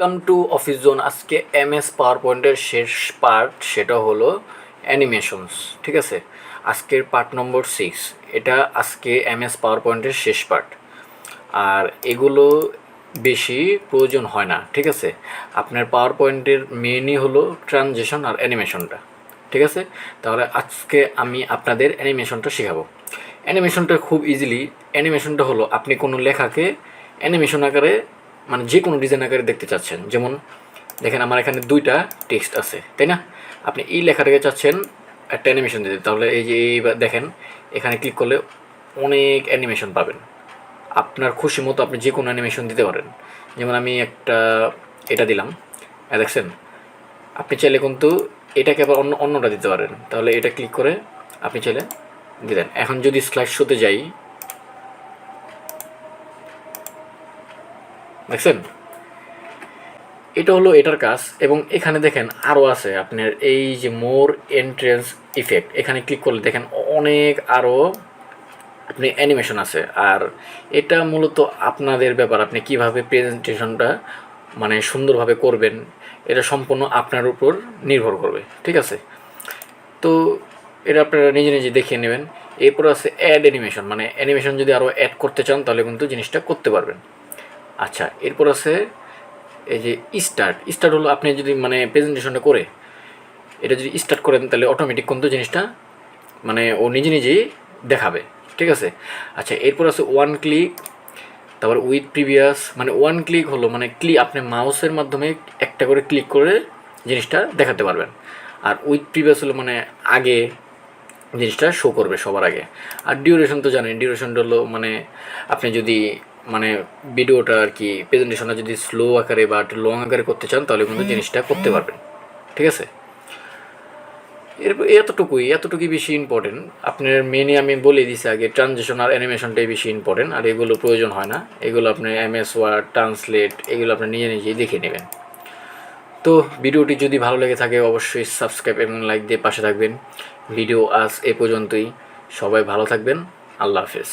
Welcome to office zone. আজকে MS পাওয়ার পয়েন্টের শেষ পার্ট, সেটা হলো অ্যানিমেশনস। ঠিক আছে, আজকের পার্ট নম্বর 6। এটা আজকে এমএস পাওয়ার পয়েন্টের শেষ পার্ট, আর এগুলো বেশি প্রয়োজন হয় না। ঠিক আছে, আপনার পাওয়ার পয়েন্টের মেনই হলো ট্রানজিশন আর অ্যানিমেশনটা। ঠিক আছে, তাহলে আজকে আমি আপনাদের অ্যানিমেশনটা শেখাবো। অ্যানিমেশনটা খুব ইজিলি। অ্যানিমেশনটা হলো আপনি কোনো লেখাকে অ্যানিমেশন আকারে, মানে যে কোনো ডিজাইন আকারে দেখতে চাচ্ছেন। যেমন দেখেন, আমার এখানে দুইটা টেক্সট আছে, তাই না? আপনি এই লেখাটাকে চাচ্ছেন একটা অ্যানিমেশন দিতে, তাহলে এই যে এইবার দেখেন, এখানে ক্লিক করলে অনেক অ্যানিমেশন পাবেন। আপনার খুশি মতো আপনি যে কোনো অ্যানিমেশন দিতে পারেন। যেমন আমি একটা এটা দিলাম, দেখছেন? আপনি চাইলে কিন্তু এটাকে আবার অন্যটা দিতে পারেন। তাহলে এটা ক্লিক করে আপনি চাইলে দিলেন। এখন যদি স্লাইড শোতে যাই, দেখছেন? এটা হলো এটার কাজ। এবং এখানে দেখেন আরও আছে আপনার এই যে মোর এন্ট্রেন্স ইফেক্ট, এখানে ক্লিক করলে দেখেন অনেক আরও আপনি অ্যানিমেশন আছে। আর এটা মূলত আপনাদের ব্যাপার, আপনি কিভাবে প্রেজেন্টেশনটা মানে সুন্দরভাবে করবেন, এটা সম্পূর্ণ আপনার উপর নির্ভর করবে। ঠিক আছে, তো এটা আপনারা নিজে নিজে দেখিয়ে নেবেন। এরপর আছে অ্যাড অ্যানিমেশন, মানে অ্যানিমেশন যদি আরও অ্যাড করতে চান তাহলে কিন্তু জিনিসটা করতে পারবেন। আচ্ছা, এরপর আছে এই যে স্টার্ট হলো আপনি যদি মানে প্রেজেন্টেশনটা করে এটা যদি স্টার্ট করেন তাহলে অটোমেটিক কিন্তু জিনিসটা মানে ও নিজে নিজেই দেখাবে। ঠিক আছে, আচ্ছা, এরপর আছে ওয়ান ক্লিক, তারপর উইথ প্রিভিয়াস। মানে ওয়ান ক্লিক হলো মানে আপনি মাউসের মাধ্যমে একটা করে ক্লিক করে জিনিসটা দেখাতে পারবেন। আর উইথ প্রিভিয়াস হলো মানে আগে জিনিসটা শো করবে সবার আগে। আর ডিউরেশন তো জানেন, ডিউরেশনটা হলো মানে আপনি যদি মানে ভিডিওটা আর কি প্রেজেন্টেশনটা যদি স্লো আকারে বা একটু লং আকারে করতে চান তাহলে কিন্তু জিনিসটা করতে পারবেন। ঠিক আছে, এতটুকুই বেশি ইম্পর্টেন্ট। আপনার মেনে আমি বলে দিছি আগে, ট্রানজিশন আর অ্যানিমেশনটাই বেশি ইম্পর্টেন্ট, আর এগুলো প্রয়োজন হয় না। এগুলো আপনি এমএস ওয়ার্ড, ট্রান্সলেট, এগুলো আপনি নিজে নিজেই দেখে নেবেন। তো ভিডিওটি যদি ভালো লেগে থাকে অবশ্যই সাবস্ক্রাইব এবং লাইক দিয়ে পাশে থাকবেন। ভিডিও আজ এ পর্যন্তই। সবাই ভালো থাকবেন। আল্লাহ হাফেজ।